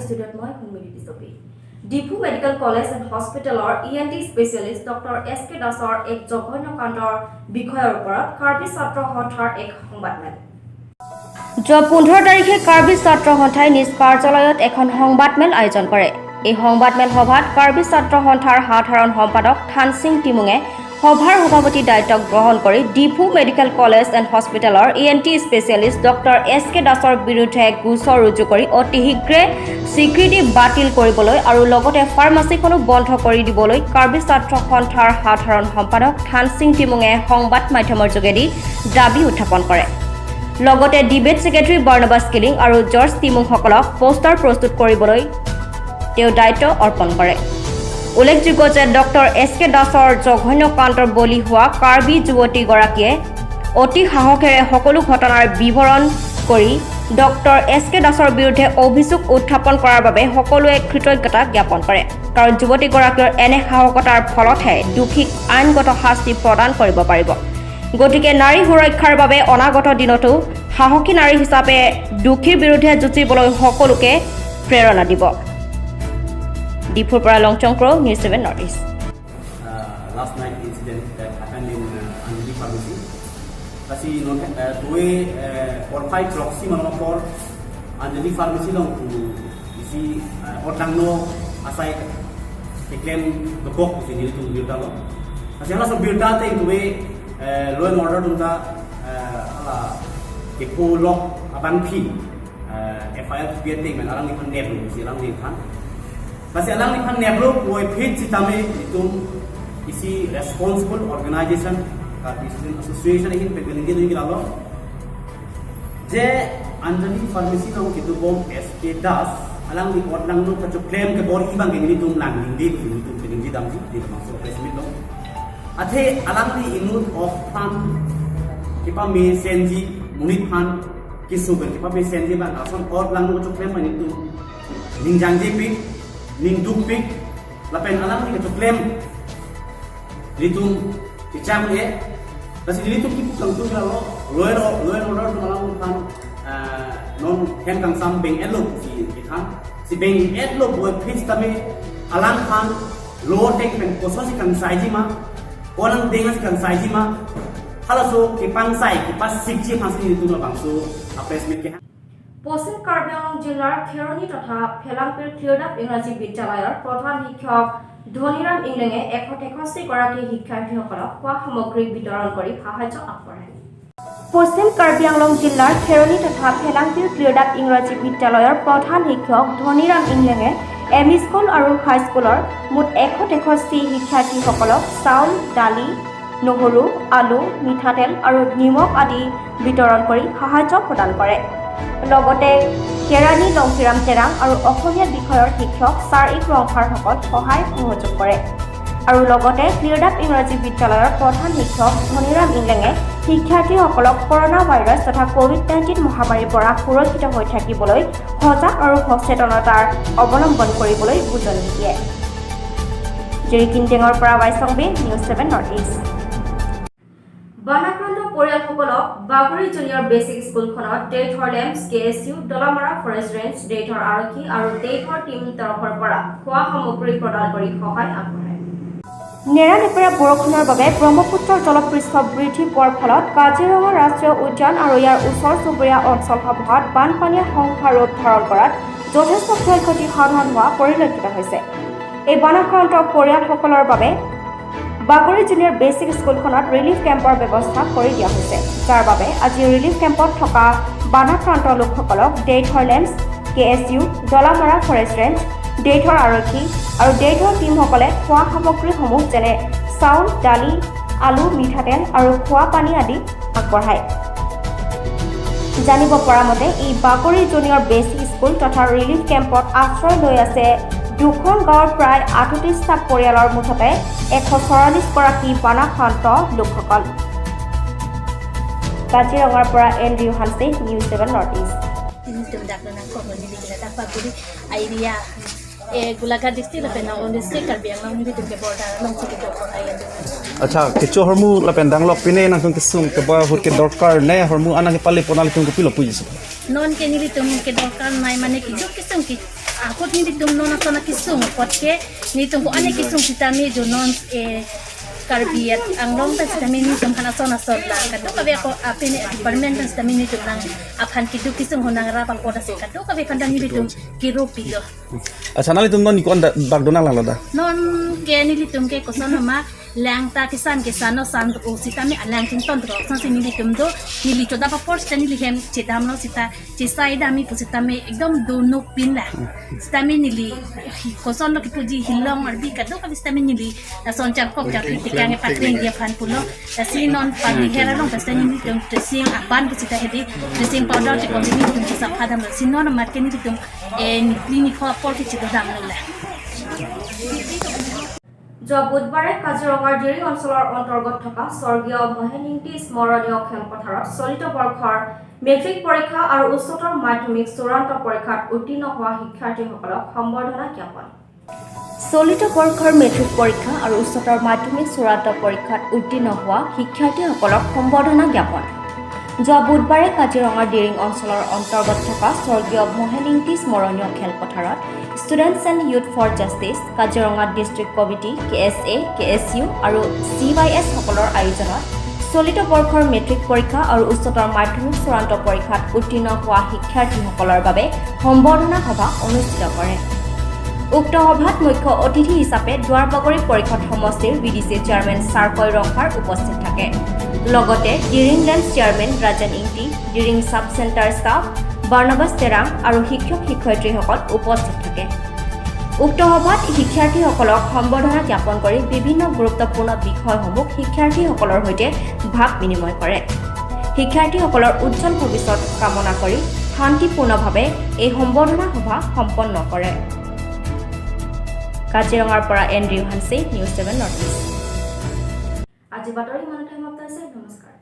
ষ্টুডিঅ'ত মই সুমিলি দিছপি Diphu medical college and হস্পিটেলৰ ENT স্পেচিয়েলিষ্ট ডক্টৰ SK দাসৰ এক জঘন্য কাণ্ডৰ বিষয়ৰ ওপৰত কাৰ্বি ছাত্ৰ সন্থাৰ এক সংবাদমেল যোৱা 15 তাৰিখে কাৰ্বি ছাত্ৰ সন্থাই নিজ কাৰ্যালয়ত এখন সংবাদমেল আয়োজন কৰে। এই সংবাদমেল সভাত কাৰ্বি ছাত্ৰ সন্থাৰ সাধাৰণ সম্পাদক থান সিং টিমুঙে সভাৰ সভাপতি দায়িত্ব গ্ৰহণ কৰি ডিফু মেডিকেল কলেজ এণ্ড হস্পিটেলৰ ENT স্পেচিয়েলিষ্ট ডক্টৰ SK দাসৰ বিৰুদ্ধে গোচৰ ৰুজু কৰি অতি শীঘ্ৰে স্বীকৃতি বাতিল কৰিবলৈ আৰু লগতে ফাৰ্মাচীখনো বন্ধ কৰি দিবলৈ কাৰ্বি ছাত্ৰ সন্থাৰ সাধাৰণ সম্পাদক থান সিং টিমুঙে সংবাদ মাধ্যমৰ যোগেদি দাবী উত্থাপন কৰে। লগতে ডিবেট সেক্ৰেটাৰী বাৰ্ণাবাছ কিলিং আৰু জৰ্জ টিমুংসকলক পোষ্টাৰ প্ৰস্তুত কৰিবলৈ তেওঁ দায়িত্ব অৰ্পণ কৰে। উল্লেখযোগ্য যে ডক্টৰ SK দাসৰ জঘন্য কাণ্ডৰ বলি হোৱা কাৰ্বি যুৱতীগৰাকীয়ে অতি সাহসেৰে সকলো ঘটনাৰ বিৱৰণ কৰি ডক্টৰ SK দাসৰ বিৰুদ্ধে অভিযোগ উত্থাপন কৰাৰ বাবে সকলোৱে কৃতজ্ঞতা জ্ঞাপন কৰে। কাৰণ যুৱতীগৰাকীৰ এনে সাহসতাৰ ফলতহে দোষীক আইনগত শাস্তি প্ৰদান কৰিব পাৰিব। গতিকে নাৰী সুৰক্ষাৰ বাবে অনাগত দিনতো সাহসী নাৰী হিচাপে দোষীৰ বিৰুদ্ধে যুঁজিবলৈ সকলোকে প্ৰেৰণা দিব। ডিফুৰ পৰা লংচংক্ৰ news 7 north East. Last night incident that happened in Anjali Pharmacy. Kasi tuwe orpai proxy manopor Anjali Pharmacy long tu isi orang no asai iklan dokok sini tu biota lo. Kasi ala so biota te tuwe law and order tunta ala kepo lock abang pi FIR biate men alang ikan neblo si alang ikan. Kasi alang ikan neblo tuwe page si tame itu isi responsible organization का association ini pegelingi itu kira je Anjali Pharmacy nong itu bom SK Das alang di orang nong kacu claim ke bor ibang ini tum lang hindi itu pegelingi damji di masuk resmi lo ate alang di inut of pan kipa me senji munit pan kisugan kipa me senji bang ason orang nong kacu claim itu ning janji pik ning duk pik lapen alang di kacu claim litung icam ye kasi dilitung kipu kang tu kalau lawyer order tu malam kan non hen kang sam beng elo si beng elo buat pitch kami alang kan law tek pen kososi kang saiji ma orang dengas kang saiji ma halo so kipang sai kipas sikji pasi itu lo bangso apesmet ke পশ্চিম কাৰ্বি আংলং জিলাৰ খেৰণী তথা ফেলাংপিৰ ক্লিয়াৰআপ ইংৰাজী বিদ্যালয়ৰ প্ৰধান শিক্ষক ধনীৰাম ইংলেঙে 163 গৰাকী শিক্ষাৰ্থীসকলক খোৱা সামগ্ৰী বিতৰণ কৰি সাহায্য আগবঢ়ায়। পশ্চিম কাৰ্বি আংলং জিলাৰ খেৰণী তথা ফেলাংপিৰ ক্লিয়াৰআপ ইংৰাজী বিদ্যালয়ৰ প্ৰধান শিক্ষক ধনীৰাম ইংলেঙে এম স্কুল আৰু হাই স্কুলৰ মুঠ 163 শিক্ষাৰ্থীসকলক চাউল, দালি, নহৰু, আলু, মিঠাতেল আৰু নিমখ আদি বিতৰণ কৰি সাহায্য প্ৰদান কৰে। লগতে কেৰাণী লংকিৰাম তেৰাং আৰু অসমীয়া বিষয়ৰ শিক্ষক ছাৰ ৰংফাৰসকল সহায় সহযোগ কৰে। আৰু লগতে ক্লিয়াৰআপ ইংৰাজী বিদ্যালয়ৰ প্ৰধান শিক্ষক ধনীৰাম ইংলেঙে শিক্ষাৰ্থীসকলক কৰোনা ভাইৰাছ তথা COVID-19 মহামাৰীৰ পৰা সুৰক্ষিত হৈ থাকিবলৈ সজাগ আৰু সচেতনতাৰ অৱলম্বন কৰিবলৈ বুজনি দিয়ে। জেৰিকিনটেঙৰ পৰা বাইচংবি নিউজ 7 নৰ্থ ইষ্ট। বানাক্ৰান্ত পৰিয়ালসকলক বাগৰি জুনিয়ৰ বেচিক স্কুলখনত ডেইথৰ লেম্পছ KSU ডলামাৰা ফৰেষ্ট ৰেঞ্জ ডেইথৰ আৰক্ষী আৰু ডেইথৰ টীম তৰফৰ পৰা খোৱা সামগ্ৰী প্ৰদান কৰি সহায় আগবঢ়ায়। নেৰানেপেৰা বৰষুণৰ বাবে ব্ৰহ্মপুত্ৰৰ জলপৃষ্ঠ বৃদ্ধি পোৱাৰ ফলত কাজিৰঙা ৰাষ্ট্ৰীয় উদ্যান আৰু ইয়াৰ ওচৰ চুবুৰীয়া অঞ্চলসমূহত বানপানীয়ে সংখ্যা ৰূপ ধাৰণ কৰাত যথেষ্ট ক্ষয়ক্ষতি সাধন হোৱা পৰিলক্ষিত হৈছে। এই বানাক্ৰান্ত পৰিয়ালসকলৰ বাবে বাগৰি জুনিয়ৰ বেচিক স্কুলখনত ৰিলিফ কেম্পৰ ব্যৱস্থা কৰি দিয়া হৈছে, যাৰ বাবে আজি ৰিলিফ কেম্পত থকা বানাক্ৰান্ত লোকসকলক ডেইথৰ লেম্পছ KSU ডলামাৰা ফৰেষ্ট ৰেঞ্জ ডেইথৰ আৰক্ষী আৰু ডেইথৰ টীমসকলে খোৱা সামগ্ৰীসমূহ যেনে চাউল, দালি, আলু, মিঠাতেল আৰু খোৱা পানী আদি আগবঢ়ায়। জানিব পৰা মতে এই বাগৰি জুনিয়ৰ বেচিক স্কুল তথা ৰিলিফ কেম্পত আশ্ৰয় লৈ আছে দুখন গাঁৱৰ প্ৰায় 38টা পৰিয়ালৰ মুঠতে 144 গৰাকী বানাক্ৰান্ত লোকসকল। কাজিৰঙাৰ পৰা এন্ড্ৰিউ হানছে news 7 north east. Gulaga district la pena on district Karbi Anglong hindi ke border long ke border ayan. Acha kecho hormu la pendang lok pine nang tung kesum ke ba hur ke dorkar ne hormu anak pali ponal tung pilo puji. Non ke nili tum ke dorkar nai mane ki jok kesum ki aku ni ditung non atau kisung potke ni tunggu ane kisung kita mi jo non karbiat anglong ta kita mi ni tum kana sona sodla kadu kabe ko apini department ta kita mi ni tum nang aphan kidu kisung honang rapal ko se kadu kabe kandang ni ditung kiro pido Sanali tum non ikon bagdona lang lada. non ke ni ditung ke kosan ma lang ta kisan no san o sita mi alang tin ton ro san ni ditum do ni li to da pa force ni li hem chedam no sita chisai da mi pusita mi ekdom do no pin la sita mi ni li kosan no ki puji hilong arbi kadu kabe sita mi ni li la son char ko ka kritika nge patring dia fan pulo la si non pagi hera long pasta ni ditum dressing apan pusita hedi dressing powder te ko ni ditum sa phadam si non mat ke ni ditum en clinic ho por ki chito dam la যোৱা বুধবাৰে কাজিৰঙাৰ ডিৰিং অঞ্চলৰ অন্তৰ্গত থকা স্বৰ্গীয় মহেনিংটি স্মৰণীয় খেলপথাৰত চলিত বৰ্ষৰ মেট্ৰিক পৰীক্ষা আৰু উচ্চতৰ মাধ্যমিক চূড়ান্ত পৰীক্ষাত উত্তীৰ্ণ হোৱা শিক্ষাৰ্থীসকলক সম্বৰ্ধনা জ্ঞাপন চলিত বৰ্ষৰ মেট্ৰিক পৰীক্ষা আৰু উচ্চতৰ মাধ্যমিক চূড়ান্ত পৰীক্ষাত উত্তীৰ্ণ হোৱা শিক্ষাৰ্থীসকলক সম্বৰ্ধনা জ্ঞাপন যোৱা বুধবাৰে কাজিৰঙাৰ ডিৰিং অঞ্চলৰ অন্তৰ্গত থকা স্বৰ্গীয় মহেনিংটি স্মৰণীয় খেলপথাৰত students and youth for justice Kaziranga district committee KSA, KSU আৰু CYS সকলৰ আয়োজনত চলিত বৰ্ষৰ মেট্ৰিক পৰীক্ষা আৰু উচ্চতৰ মাধ্যমিক চূড়ান্ত পৰীক্ষাত উত্তীৰ্ণ হোৱা শিক্ষাৰ্থীসকলৰ বাবে সম্বৰ্ধনা সভা অনুষ্ঠিত কৰে উক্ত সভাত মুখ্য অতিথি হিচাপে দুৱাৰবাগৰি পৰিষদ সমষ্টিৰ BDC চেয়াৰমেন চাৰকয় ৰংহাৰ উপস্থিত থাকে লগতে Diring lands chairman Rajan Ingti Diring sub centre staff Barnabas Terang আৰু শিক্ষক-শিক্ষয়িত্ৰীসকল উপস্থিত থাকে উক্ত সভাত শিক্ষাৰ্থীসকলক সম্বৰ্ধনা জ্ঞাপন কৰি বিভিন্ন গুৰুত্বপূৰ্ণ বিষয়সমূহ শিক্ষাৰ্থীসকলৰ সৈতে ভাগ বিনিময় কৰে শিক্ষাৰ্থীসকলৰ উজ্জ্বল ভৱিষ্যত কামনা কৰি শান্তিপূৰ্ণভাৱে এই সম্বৰ্ধনা সভা সম্পন্ন কৰে কাজিৰঙাৰ পৰা এন্ড্ৰিউ হানছে নিউজ 7 নৰ্থ ইষ্ট আজি বাতৰি ইমানতে সমাপ্ত হৈছে নমস্কাৰ